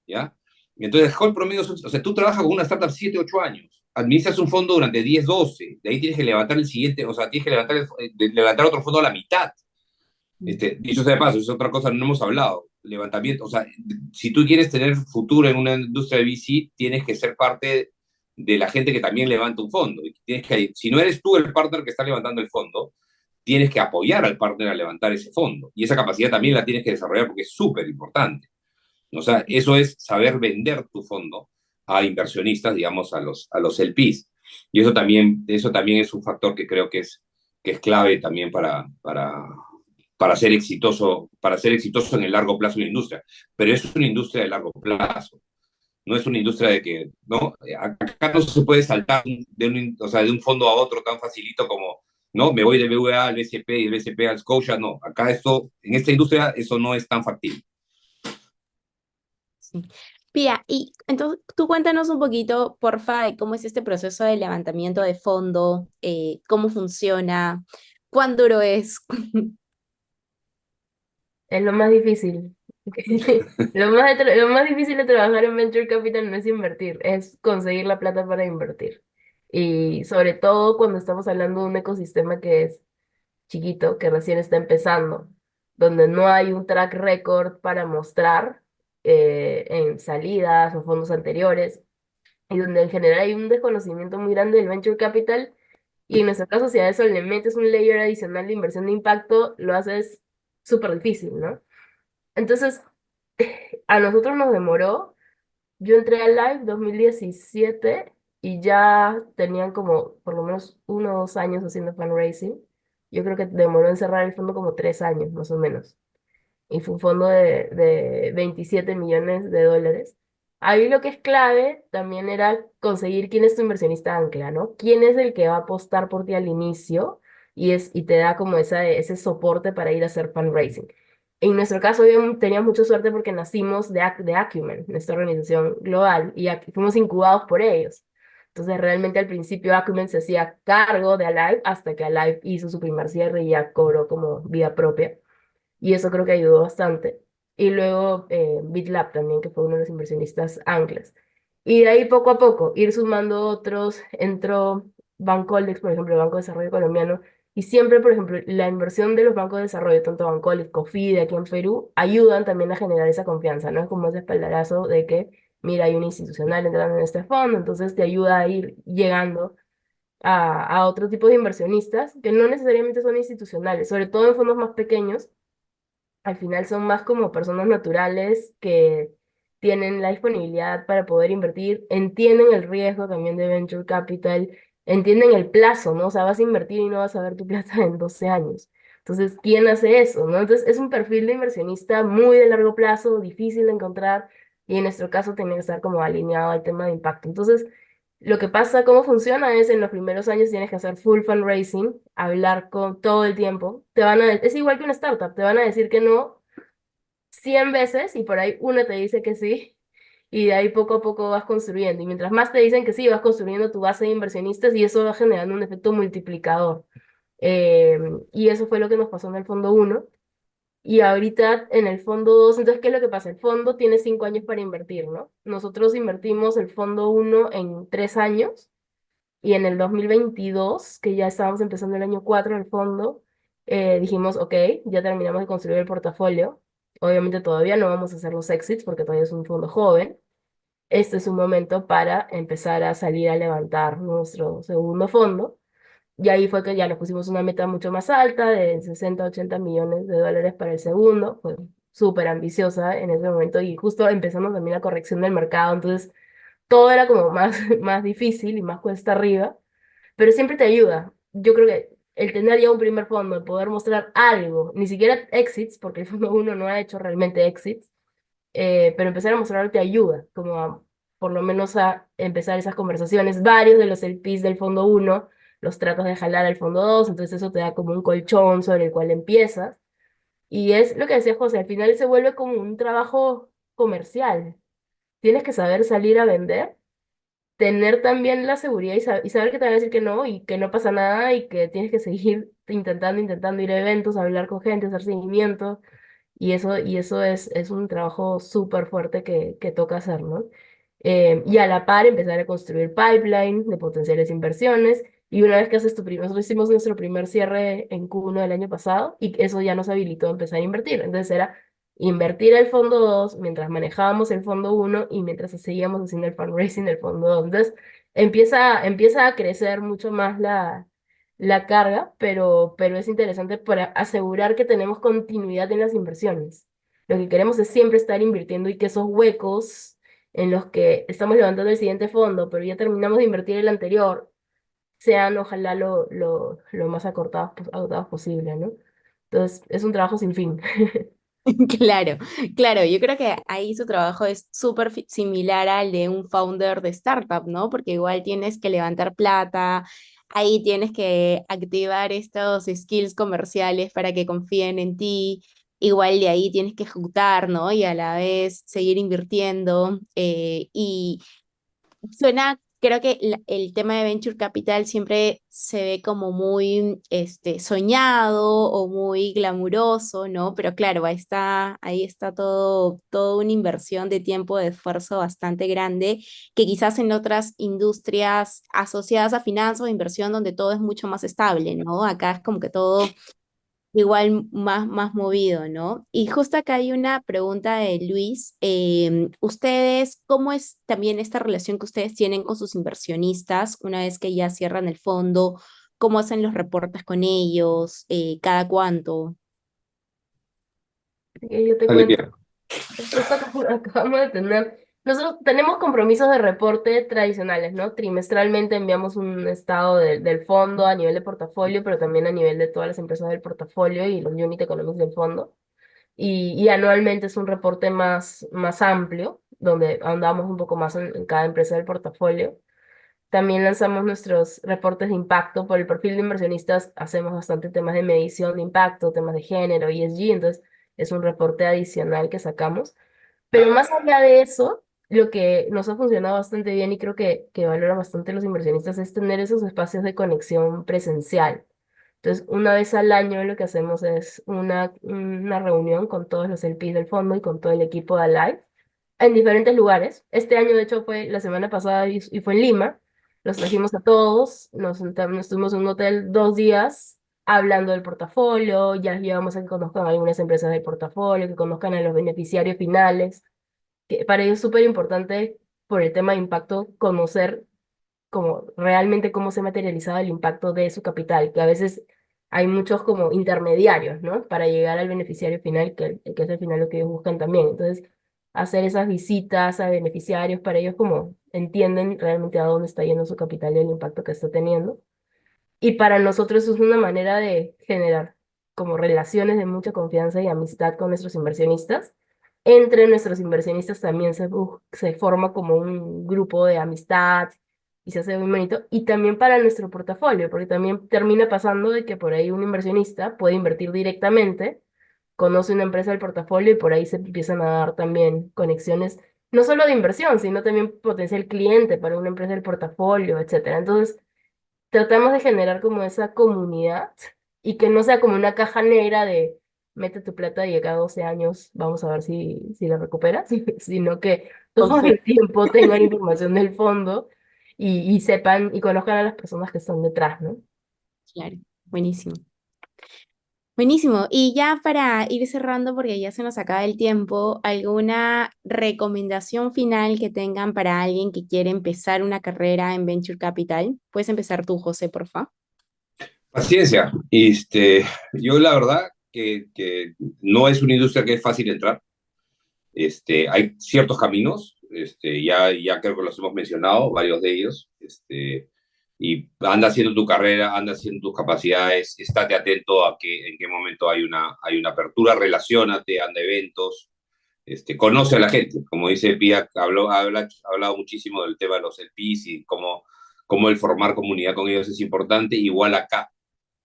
[SPEAKER 2] ¿ya? Y entonces el hold promedio, o sea, tú trabajas con una startup 7, 8 años, administras un fondo durante 10, 12, de ahí tienes que levantar el siguiente, o sea, tienes que levantar otro fondo a la mitad. Dicho sea de paso, es otra cosa, no hemos hablado. Levantamiento, o sea, si tú quieres tener futuro en una industria de VC, tienes que ser parte de la gente que también levanta un fondo. Si no eres tú el partner que está levantando el fondo, tienes que apoyar al partner a levantar ese fondo. Y esa capacidad también la tienes que desarrollar porque es súper importante. O sea, eso es saber vender tu fondo a inversionistas, digamos, a los LPs. Y eso también es un factor que creo que es clave también para ser exitoso en el largo plazo en la industria. Pero es una industria de largo plazo. No es una industria de que, ¿no? Acá no se puede saltar o sea, de un fondo a otro tan facilito como, ¿no? Me voy de BVA al BCP y del BCP al Scotia. No, acá en esta industria eso no es tan factible.
[SPEAKER 3] Sí. Pía, y entonces tú cuéntanos un poquito, porfa, de cómo es este proceso de levantamiento de fondo, cómo funciona, cuán duro es.
[SPEAKER 4] Es lo más difícil. Lo más difícil de trabajar en Venture Capital no es invertir, es conseguir la plata para invertir. Y sobre todo cuando estamos hablando de un ecosistema que es chiquito, que recién está empezando, donde no hay un track record para mostrar en salidas o fondos anteriores, y donde en general hay un desconocimiento muy grande del Venture Capital. Y en nuestra caso, si a eso le metes un layer adicional de inversión de impacto, lo haces súper difícil, ¿no? Entonces, a nosotros nos demoró, yo entré a Live 2017 y ya tenían como por lo menos 1 o 2 años haciendo fundraising. Yo creo que demoró en cerrar el fondo como 3 años, más o menos, y fue un fondo de 27 millones de dólares. Ahí lo que es clave también era conseguir quién es tu inversionista ancla, ¿no? ¿Quién es el que va a apostar por ti al inicio y te da como ese soporte para ir a hacer fundraising? En nuestro caso, teníamos mucha suerte porque nacimos de Acumen, nuestra organización global, y fuimos incubados por ellos. Entonces, realmente al principio Acumen se hacía cargo de Alive hasta que Alive hizo su primer cierre y ya cobró como vida propia, y eso creo que ayudó bastante. Y luego BitLab también, que fue uno de los inversionistas anclas. Y de ahí poco a poco ir sumando otros. Entró Bancoldex, por ejemplo, el Banco de Desarrollo Colombiano, y siempre, por ejemplo, la inversión de los bancos de desarrollo, tanto Bancoldex, COFIDE aquí en Perú, ayudan también a generar esa confianza, ¿no? Es como ese espaldarazo de que, mira, hay un institucional entrando en este fondo, entonces te ayuda a ir llegando a otro tipo de inversionistas que no necesariamente son institucionales, sobre todo en fondos más pequeños. Al final son más como personas naturales que tienen la disponibilidad para poder invertir, entienden el riesgo también de venture capital, entienden el plazo, ¿no? O sea, vas a invertir y no vas a ver tu plata en 12 años. Entonces, ¿quién hace eso, no? Entonces, es un perfil de inversionista muy de largo plazo, difícil de encontrar, y en nuestro caso tiene que estar como alineado al tema de impacto. Entonces, lo que pasa, cómo funciona es en los primeros años tienes que hacer full fundraising, hablar con todo el tiempo. Es igual que una startup, te van a decir que no 100 veces y por ahí una te dice que sí, y de ahí poco a poco vas construyendo. Y mientras más te dicen que sí, vas construyendo tu base de inversionistas y eso va generando un efecto multiplicador. Eh, y eso fue lo que nos pasó en el fondo uno. Y ahorita en el fondo 2, entonces, ¿qué es lo que pasa? El fondo tiene 5 años para invertir, ¿no? Nosotros invertimos el fondo uno en 3 años, y en el 2022, que ya estábamos empezando el año 4 del fondo, dijimos, ok, ya terminamos de construir el portafolio. Obviamente todavía no vamos a hacer los exits porque todavía es un fondo joven. Este es un momento para empezar a salir a levantar nuestro segundo fondo. Y ahí fue que ya nos pusimos una meta mucho más alta de 60 80 millones de dólares para el segundo. Fue súper ambiciosa en ese momento y justo empezamos también la corrección del mercado. Entonces todo era como más, más difícil y más cuesta arriba, pero siempre te ayuda. Yo creo que el tener ya un primer fondo, el poder mostrar algo, ni siquiera exits, porque el fondo uno no ha hecho realmente exits, pero empezar a mostrar te ayuda, como por lo menos a empezar esas conversaciones. Varios de los LPs del fondo uno los tratas de jalar al fondo dos, entonces eso te da como un colchón sobre el cual empiezas. Y es lo que decía José, al final se vuelve como un trabajo comercial. Tienes que saber salir a vender, tener también la seguridad y saber que te van a decir que no y que no pasa nada y que tienes que seguir intentando ir a eventos, hablar con gente, hacer seguimiento, y eso es un trabajo súper fuerte que toca hacer, ¿no? Y a la par empezar a construir pipeline de potenciales inversiones. Y una vez que haces nosotros hicimos nuestro primer cierre en Q1 del año pasado y eso ya nos habilitó a empezar a invertir. Entonces era invertir el fondo 2 mientras manejábamos el fondo uno y mientras seguíamos haciendo el fundraising del fondo 2. Entonces empieza a crecer mucho más la carga, pero es interesante para asegurar que tenemos continuidad en las inversiones. Lo que queremos es siempre estar invirtiendo y que esos huecos en los que estamos levantando el siguiente fondo, pero ya terminamos de invertir el anterior, sean ojalá lo más agotados posible, ¿no? Entonces, es un trabajo sin fin.
[SPEAKER 3] Claro, claro, yo creo que ahí su trabajo es súper similar al de un founder de startup, ¿no? Porque igual tienes que levantar plata, ahí tienes que activar estos skills comerciales para que confíen en ti, igual de ahí tienes que ejecutar, ¿no? Y a la vez seguir invirtiendo. Y suena, creo que el tema de Venture Capital siempre se ve como muy soñado o muy glamuroso, ¿no? Pero claro, ahí está todo una inversión de tiempo, de esfuerzo bastante grande, que quizás en otras industrias asociadas a finanzas o inversión donde todo es mucho más estable, ¿no? Acá es como que todo igual más movido, ¿no? Y justo acá hay una pregunta de Luis. ¿Ustedes, cómo es también esta relación que ustedes tienen con sus inversionistas una vez que ya cierran el fondo? ¿Cómo hacen los reportes con ellos? ¿Cada cuánto?
[SPEAKER 4] Yo te
[SPEAKER 2] Dale,
[SPEAKER 4] cuento.
[SPEAKER 2] Pierre.
[SPEAKER 4] Justo acabamos de tener, nosotros tenemos compromisos de reporte tradicionales, ¿no? Trimestralmente enviamos un estado del fondo a nivel de portafolio, pero también a nivel de todas las empresas del portafolio y los unit economics del fondo. Y anualmente es un reporte más amplio, donde ahondamos un poco más en cada empresa del portafolio. También lanzamos nuestros reportes de impacto. Por el perfil de inversionistas hacemos bastante temas de medición de impacto, temas de género, ESG, entonces es un reporte adicional que sacamos. Pero más allá de eso, lo que nos ha funcionado bastante bien y creo que valora bastante los inversionistas es tener esos espacios de conexión presencial. Entonces, una vez al año lo que hacemos es una reunión con todos los LPs del fondo y con todo el equipo de Alive en diferentes lugares. Este año, de hecho, fue la semana pasada y fue en Lima. Los trajimos a todos, nos estuvimos en un hotel 2 días hablando del portafolio, ya llevamos a que conozcan algunas empresas del portafolio, que conozcan a los beneficiarios finales, que para ellos es súper importante por el tema de impacto conocer como realmente cómo se ha materializado el impacto de su capital, que a veces hay muchos como intermediarios, ¿no? Para llegar al beneficiario final, que es al final lo que ellos buscan también. Entonces, hacer esas visitas a beneficiarios para ellos como entienden realmente a dónde está yendo su capital y el impacto que está teniendo. Y para nosotros es una manera de generar como relaciones de mucha confianza y amistad con nuestros inversionistas. Entre nuestros inversionistas también se forma como un grupo de amistad y se hace muy bonito. Y también para nuestro portafolio, porque también termina pasando de que por ahí un inversionista puede invertir directamente, conoce una empresa del portafolio y por ahí se empiezan a dar también conexiones, no solo de inversión, sino también potencial cliente para una empresa del portafolio, etcétera. Entonces, tratamos de generar como esa comunidad y que no sea como una caja negra de mete tu plata y cada 12 años vamos a ver si la recuperas, sino que todo
[SPEAKER 3] Confirmo.
[SPEAKER 4] el tiempo tengan información del fondo y sepan y conozcan a las personas que están detrás, ¿no?
[SPEAKER 3] Claro, buenísimo. Buenísimo. Y ya para ir cerrando, porque ya se nos acaba el tiempo, ¿alguna recomendación final que tengan para alguien que quiere empezar una carrera en Venture Capital? Puedes empezar tú, José, por favor.
[SPEAKER 2] Paciencia. Yo la verdad que no es una industria que es fácil entrar. Hay ciertos caminos, ya creo que los hemos mencionado, varios de ellos. Y anda haciendo tu carrera, anda haciendo tus capacidades, estate atento a en qué momento hay una apertura, relaciónate, anda a eventos, conoce a la gente. Como dice Pia, ha hablado muchísimo del tema de los LPs y cómo el formar comunidad con ellos es importante. Igual acá,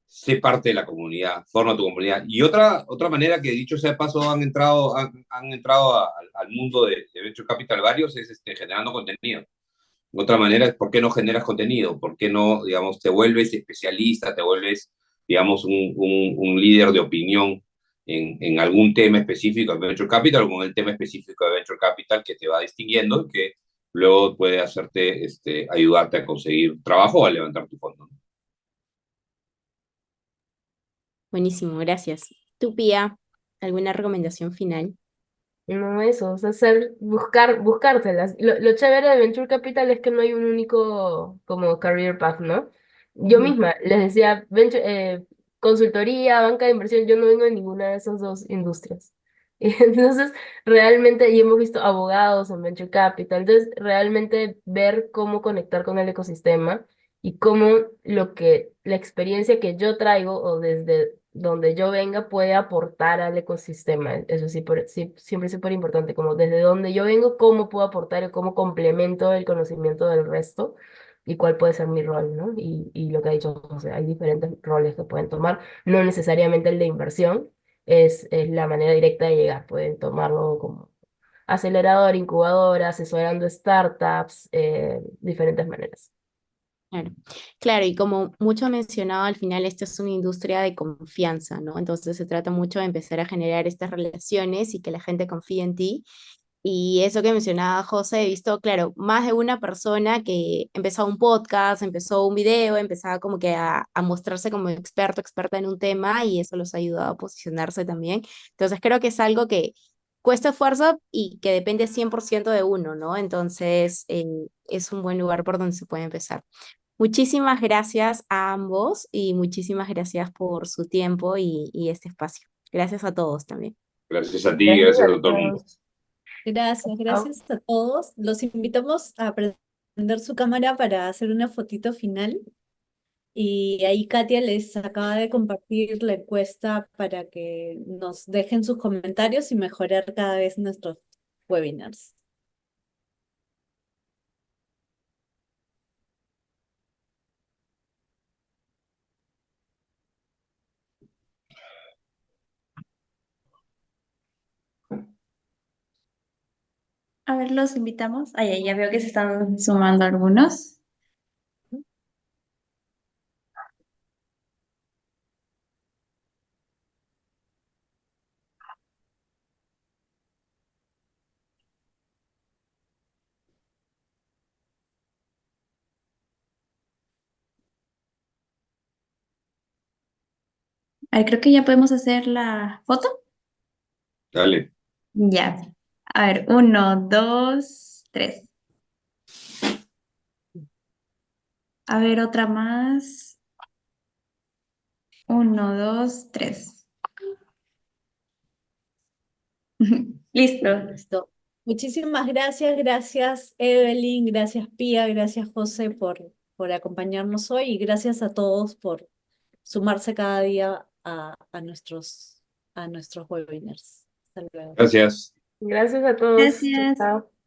[SPEAKER 2] sé parte de la comunidad, forma tu comunidad. Y otra manera que, dicho sea de paso, han entrado al mundo de Venture Capital varios es generando contenido. Otra manera es por qué no generas contenido, por qué no, digamos, te vuelves especialista, te vuelves, digamos, un líder de opinión en algún tema específico de Venture Capital o con el tema específico de Venture Capital que te va distinguiendo y que luego puede ayudarte a conseguir trabajo o a levantar tu fondo.
[SPEAKER 3] Buenísimo, gracias. Tú, Pía, ¿alguna recomendación final?
[SPEAKER 4] No eso, o sea, buscárselas. Lo chévere de Venture Capital es que no hay un único como career path, ¿no? Yo
[SPEAKER 3] Ujú.
[SPEAKER 4] misma les decía, consultoría, banca de inversión, yo no vengo de ninguna de esas dos industrias. Y entonces, realmente, y hemos visto abogados en Venture Capital, entonces, realmente ver cómo conectar con el ecosistema y cómo la experiencia que yo traigo o desde donde yo venga puede aportar al ecosistema. Eso sí, siempre es súper importante, como desde donde yo vengo, cómo puedo aportar y cómo complemento el conocimiento del resto y cuál puede ser mi rol, ¿no? Y lo que ha dicho José, hay diferentes roles que pueden tomar, no necesariamente el de inversión. es la manera directa de llegar. Pueden tomarlo como acelerador, incubadora, asesorando startups, diferentes maneras.
[SPEAKER 3] Claro, claro, y como mucho ha mencionado, al final esta es una industria de confianza, ¿no? Entonces se trata mucho de empezar a generar estas relaciones y que la gente confíe en ti. Y eso que mencionaba José, he visto, claro, más de una persona que empezó un podcast, empezó un video, empezaba como que a mostrarse como experto, experta en un tema y eso los ha ayudado a posicionarse también. Entonces creo que es algo que cuesta esfuerzo y que depende 100% de uno, ¿no? Entonces es un buen lugar por donde se puede empezar. Muchísimas gracias a ambos y muchísimas gracias por su tiempo y este espacio. Gracias a todos también.
[SPEAKER 2] Gracias a ti,
[SPEAKER 4] Gracias
[SPEAKER 2] gracias
[SPEAKER 4] a
[SPEAKER 2] a todo el mundo.
[SPEAKER 4] todos.
[SPEAKER 1] Gracias,
[SPEAKER 4] Chao.
[SPEAKER 1] gracias a todos. Los invitamos a prender su cámara para hacer una fotito final. Y ahí Katia les acaba de compartir la encuesta para que nos dejen sus comentarios y mejorar cada vez nuestros webinars.
[SPEAKER 5] A ver, los invitamos. Ay, ay, ya veo que se están sumando algunos. Ay, creo que ya podemos hacer la foto.
[SPEAKER 2] Dale.
[SPEAKER 5] Ya. A ver, uno, dos, tres. A ver, otra más. Uno, dos, tres. Listo.
[SPEAKER 1] Listo. Muchísimas gracias, gracias Evelyn, gracias Pía, gracias José por acompañarnos hoy y gracias a todos por sumarse cada día a nuestros webinars. Hasta luego.
[SPEAKER 2] Gracias.
[SPEAKER 4] Gracias a todos. Chao,
[SPEAKER 5] Gracias.
[SPEAKER 4] chao.